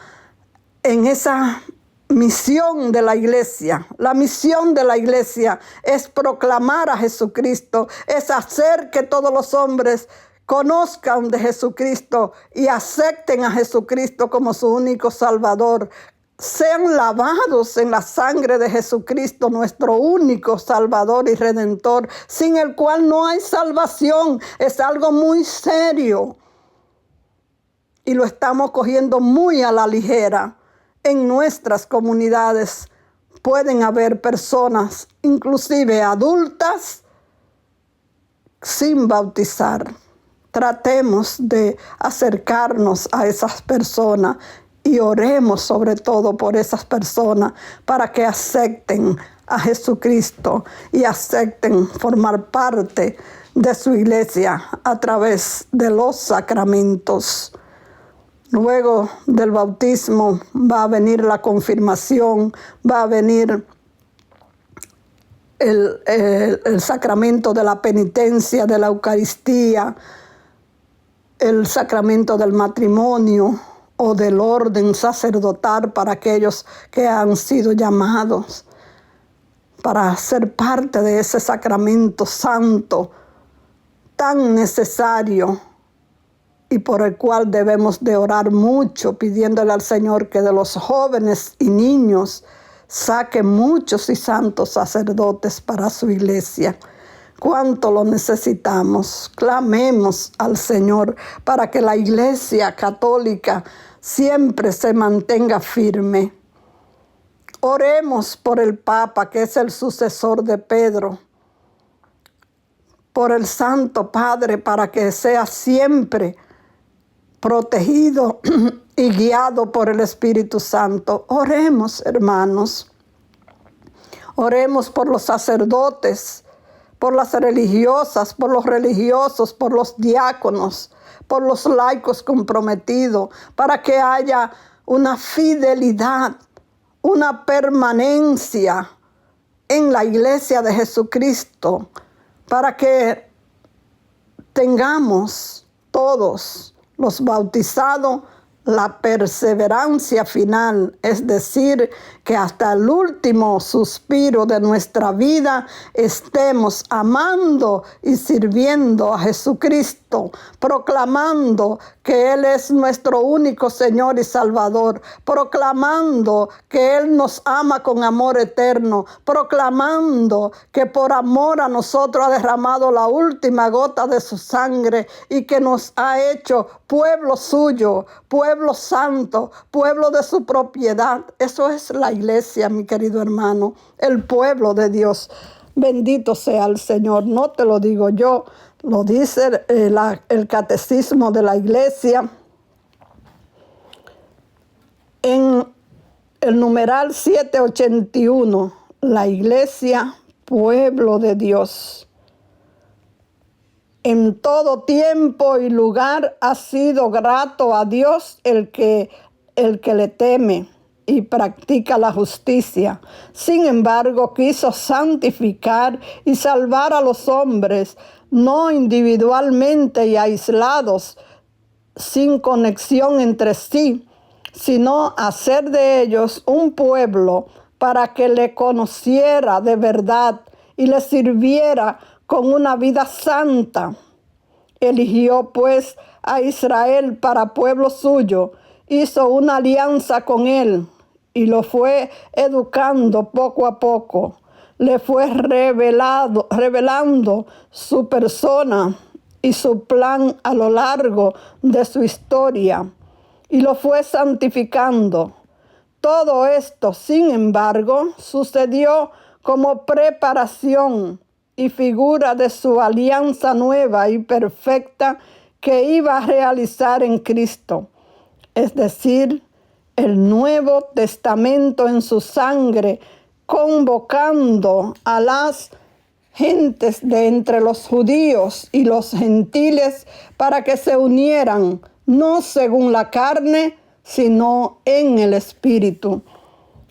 Speaker 2: misión de la iglesia. La misión de la iglesia es proclamar a Jesucristo, es hacer que todos los hombres conozcan de Jesucristo y acepten a Jesucristo como su único Salvador. Sean lavados en la sangre de Jesucristo, nuestro único Salvador y Redentor, sin el cual no hay salvación. Es algo muy serio y lo estamos cogiendo muy a la ligera. En nuestras comunidades pueden haber personas, inclusive adultas, sin bautizar. Tratemos de acercarnos a esas personas y oremos sobre todo por esas personas para que acepten a Jesucristo y acepten formar parte de su iglesia a través de los sacramentos. Luego del bautismo va a venir la confirmación, va a venir el sacramento de la penitencia, de la Eucaristía, el sacramento del matrimonio o del orden sacerdotal para aquellos que han sido llamados para ser parte de ese sacramento santo tan necesario y por el cual debemos de orar mucho, pidiéndole al Señor que de los jóvenes y niños saque muchos y santos sacerdotes para su iglesia. Cuánto lo necesitamos. Clamemos al Señor para que la iglesia católica siempre se mantenga firme. Oremos por el Papa, que es el sucesor de Pedro, por el Santo Padre, para que sea siempre protegido y guiado por el Espíritu Santo. Oremos, hermanos. Oremos por los sacerdotes, por las religiosas, por los religiosos, por los diáconos, por los laicos comprometidos, para que haya una fidelidad, una permanencia en la iglesia de Jesucristo, para que tengamos todos los bautizados la perseverancia final, es decir, que hasta el último suspiro de nuestra vida estemos amando y sirviendo a Jesucristo, proclamando que Él es nuestro único Señor y Salvador, proclamando que Él nos ama con amor eterno, proclamando que por amor a nosotros ha derramado la última gota de su sangre y que nos ha hecho pueblo suyo, pueblo santo, pueblo de su propiedad. Eso es la iglesia, mi querido hermano, el pueblo de Dios. Bendito sea el Señor. No te lo digo yo, lo dice el catecismo de la iglesia en el numeral 781. La iglesia, pueblo de Dios. En todo tiempo y lugar ha sido grato a Dios el que le teme y practica la justicia. Sin embargo, quiso santificar y salvar a los hombres, no individualmente y aislados, sin conexión entre sí, sino hacer de ellos un pueblo para que le conociera de verdad y le sirviera con una vida santa. Eligió pues a Israel para pueblo suyo, hizo una alianza con él y lo fue educando poco a poco. Le fue revelando su persona y su plan a lo largo de su historia y lo fue santificando. Todo esto, sin embargo, sucedió como preparación y figura de su alianza nueva y perfecta que iba a realizar en Cristo, es decir, el Nuevo Testamento en su sangre, convocando a las gentes de entre los judíos y los gentiles para que se unieran, no según la carne, sino en el Espíritu.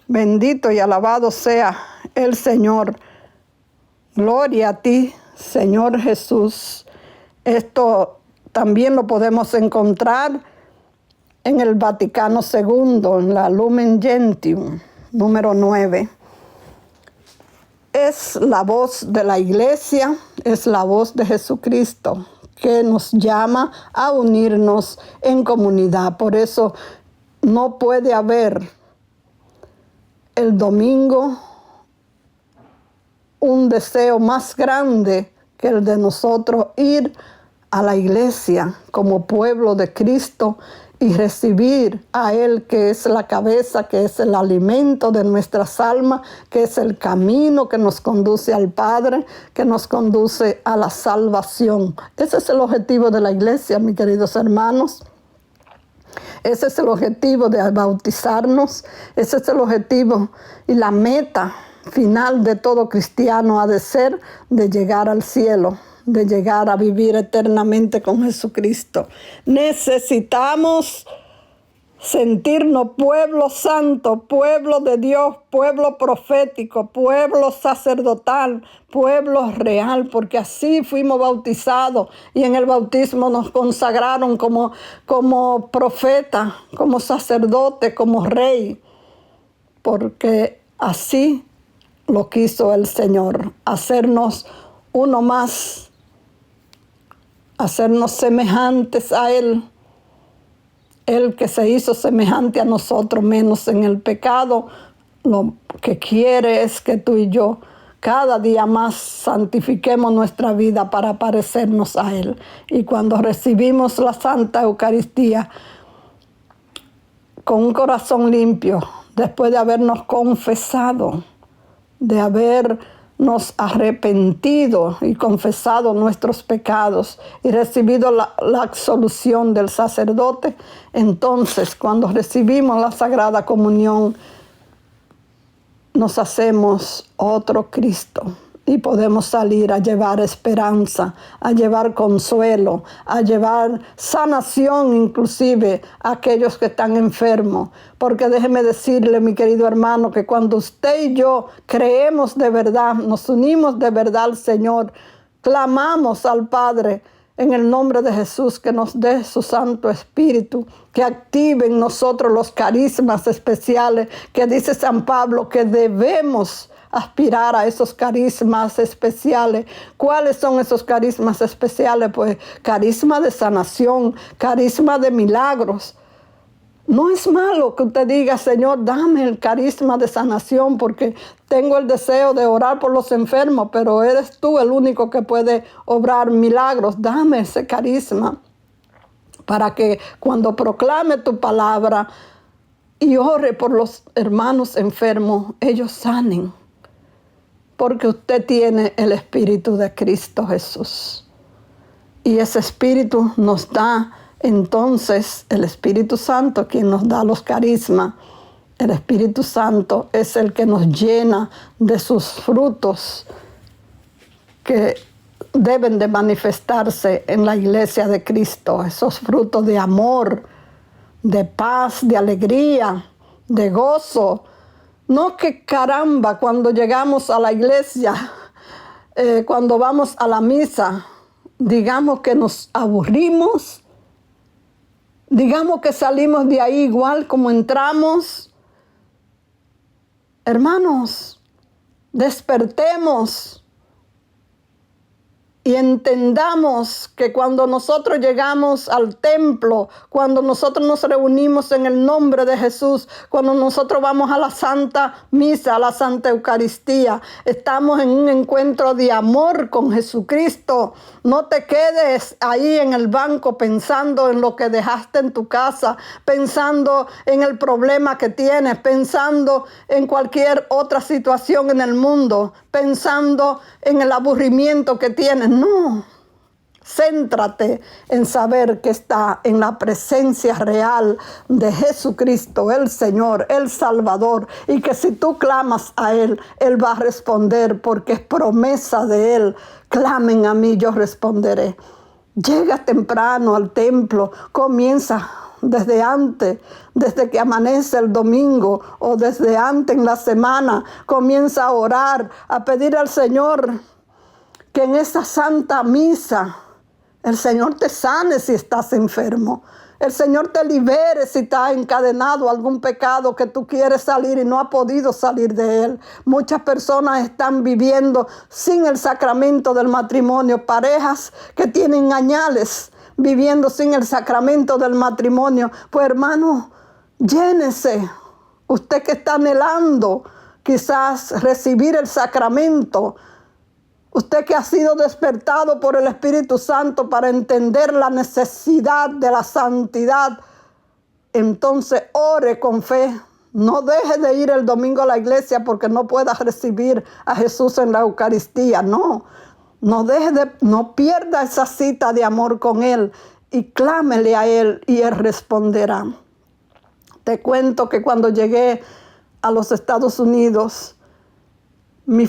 Speaker 2: Bendito y alabado sea el Señor. Gloria a ti, Señor Jesús. Esto también lo podemos encontrar en el Vaticano II, en la Lumen Gentium, número 9. Es la voz de la iglesia, es la voz de Jesucristo que nos llama a unirnos en comunidad. Por eso no puede haber el domingo un deseo más grande que el de nosotros ir a la iglesia como pueblo de Cristo y recibir a Él, que es la cabeza, que es el alimento de nuestras almas, que es el camino que nos conduce al Padre, que nos conduce a la salvación. Ese es el objetivo de la iglesia, mis queridos hermanos. Ese es el objetivo de bautizarnos. Ese es el objetivo y la meta final de todo cristiano ha de ser de llegar al cielo, de llegar a vivir eternamente con Jesucristo. Necesitamos sentirnos pueblo santo, pueblo de Dios, pueblo profético, pueblo sacerdotal, pueblo real, porque así fuimos bautizados y en el bautismo nos consagraron como profeta, como sacerdote, como rey, porque así lo quiso el Señor, hacernos uno más, hacernos semejantes a Él. Él que se hizo semejante a nosotros, menos en el pecado, lo que quiere es que tú y yo cada día más santifiquemos nuestra vida para parecernos a Él. Y cuando recibimos la Santa Eucaristía con un corazón limpio, después de habernos confesado, de habernos arrepentido y confesado nuestros pecados y recibido la absolución del sacerdote, entonces cuando recibimos la Sagrada Comunión nos hacemos otro Cristo y podemos salir a llevar esperanza, a llevar consuelo, a llevar sanación inclusive a aquellos que están enfermos. Porque déjeme decirle, mi querido hermano, que cuando usted y yo creemos de verdad, nos unimos de verdad al Señor, clamamos al Padre en el nombre de Jesús que nos dé su Santo Espíritu, que active en nosotros los carismas especiales que dice San Pablo que debemos aspirar a esos carismas especiales. ¿Cuáles son esos carismas especiales? Pues carisma de sanación, carisma de milagros. No es malo que usted diga, Señor, dame el carisma de sanación porque tengo el deseo de orar por los enfermos, pero eres tú el único que puede obrar milagros. Dame ese carisma para que cuando proclame tu palabra y ore por los hermanos enfermos, ellos sanen. Porque usted tiene el Espíritu de Cristo Jesús. Y ese Espíritu nos da entonces el Espíritu Santo, quien nos da los carismas. El Espíritu Santo es el que nos llena de sus frutos que deben de manifestarse en la iglesia de Cristo. Esos frutos de amor, de paz, de alegría, de gozo. No que caramba, cuando llegamos a la iglesia, cuando vamos a la misa, digamos que nos aburrimos, digamos que salimos de ahí igual como entramos. Hermanos, despertemos y entendamos que cuando nosotros llegamos al templo, cuando nosotros nos reunimos en el nombre de Jesús, cuando nosotros vamos a la Santa Misa, a la Santa Eucaristía, estamos en un encuentro de amor con Jesucristo. No te quedes ahí en el banco pensando en lo que dejaste en tu casa, pensando en el problema que tienes, pensando en cualquier otra situación en el mundo, pensando en el aburrimiento que tienes. No, céntrate en saber que está en la presencia real de Jesucristo, el Señor, el Salvador, y que si tú clamas a Él, Él va a responder porque es promesa de Él. Clamen a mí, yo responderé. Llega temprano al templo, comienza desde antes, desde que amanece el domingo o desde antes en la semana, comienza a orar, a pedir al Señor que en esa Santa Misa el Señor te sane si estás enfermo. El Señor te libere si te ha encadenado a algún pecado que tú quieres salir y no has podido salir de él. Muchas personas están viviendo sin el sacramento del matrimonio. Parejas que tienen añales viviendo sin el sacramento del matrimonio. Pues hermano, llénese. Usted que está anhelando quizás recibir el sacramento. Usted que ha sido despertado por el Espíritu Santo para entender la necesidad de la santidad, entonces ore con fe. No deje de ir el domingo a la iglesia porque no pueda recibir a Jesús en la Eucaristía. No pierda esa cita de amor con Él y clámele a Él y Él responderá. Te cuento que cuando llegué a los Estados Unidos, mi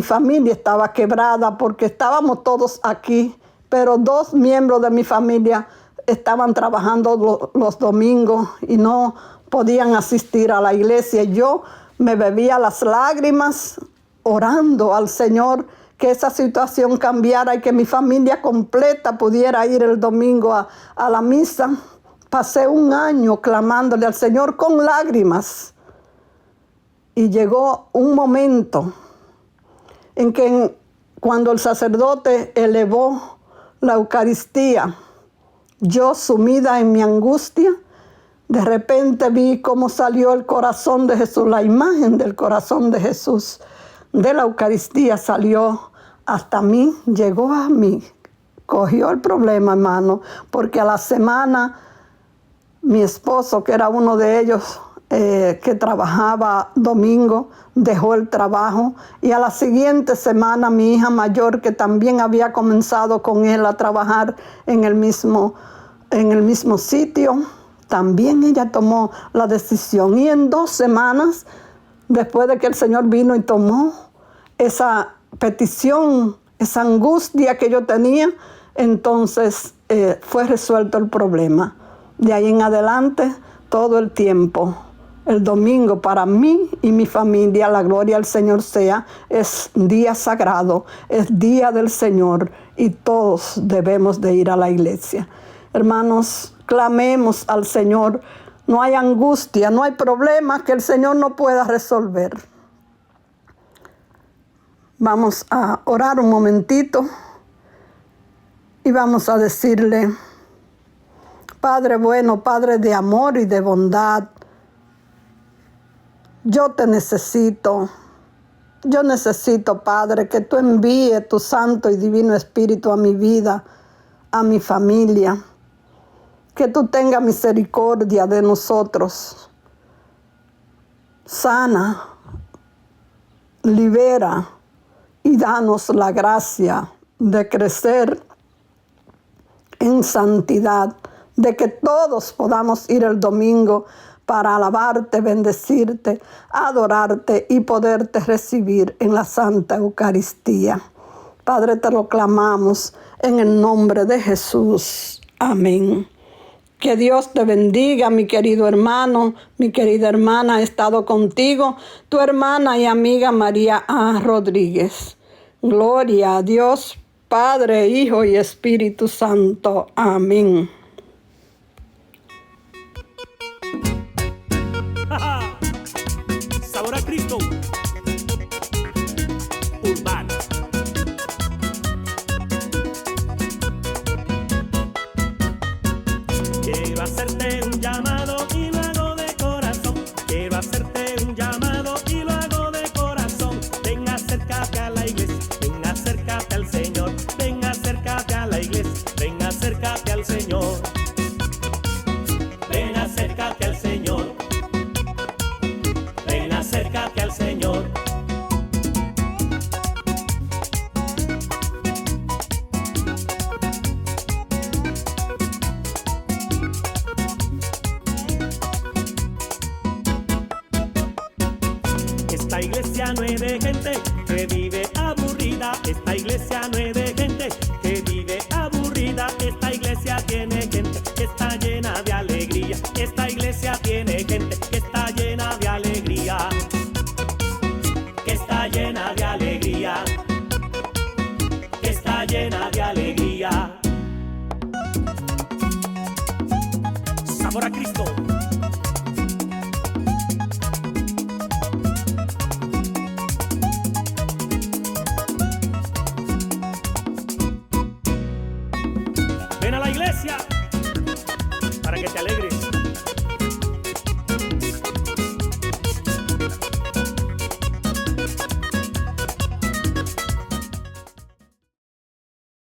Speaker 2: familia estaba quebrada porque estábamos todos aquí, pero 2 miembros de mi familia estaban trabajando los domingos y no podían asistir a la iglesia. Yo me bebía las lágrimas orando al Señor que esa situación cambiara y que mi familia completa pudiera ir el domingo a la misa. Pasé 1 año clamándole al Señor con lágrimas y llegó un momento en que cuando el sacerdote elevó la Eucaristía, yo sumida en mi angustia, de repente vi cómo salió el corazón de Jesús, la imagen del corazón de Jesús de la Eucaristía salió hasta mí, llegó a mí, cogió el problema, hermano, porque a la semana mi esposo, que era uno de ellos, que trabajaba domingo, dejó el trabajo y a la siguiente semana mi hija mayor, que también había comenzado con él a trabajar en el mismo sitio, también ella tomó la decisión. Y en 2 semanas, después de que el Señor vino y tomó esa petición, esa angustia que yo tenía, entonces fue resuelto el problema. De ahí en adelante, todo el tiempo, el domingo para mí y mi familia, la gloria al Señor sea, es día sagrado, es día del Señor y todos debemos de ir a la iglesia. Hermanos, clamemos al Señor. No hay angustia, no hay problema que el Señor no pueda resolver. Vamos a orar un momentito y vamos a decirle: Padre bueno, Padre de amor y de bondad, yo te necesito. Yo necesito, Padre, que tú envíes tu Santo y Divino Espíritu a mi vida, a mi familia. Que tú tengas misericordia de nosotros. Sana, libera y danos la gracia de crecer en santidad, de que todos podamos ir el domingo para alabarte, bendecirte, adorarte y poderte recibir en la Santa Eucaristía. Padre, te lo clamamos en el nombre de Jesús. Amén. Que Dios te bendiga, mi querido hermano, mi querida hermana. He estado contigo, tu hermana y amiga María A. Rodríguez. Gloria a Dios, Padre, Hijo y Espíritu Santo. Amén.
Speaker 3: Sabor a Cristo. Urbano. Quiero hacerte un llamado y lo hago de corazón. Quiero hacerte un llamado y lo hago de corazón. Ven, acércate a la iglesia. Ven, acércate al Señor. Ven, acércate a la iglesia. Ven, acércate al Señor. Ven, acércate al Señor. Ven, acércate al Señor. Esta iglesia no es de gente que vive aburrida. Esta iglesia no es de gente que vive aburrida. Esta iglesia tiene gente que está llena de alegría. Esta iglesia tiene gente que está llena de alegría. Que está llena de alegría. Que está llena de alegría. amor a Cristo.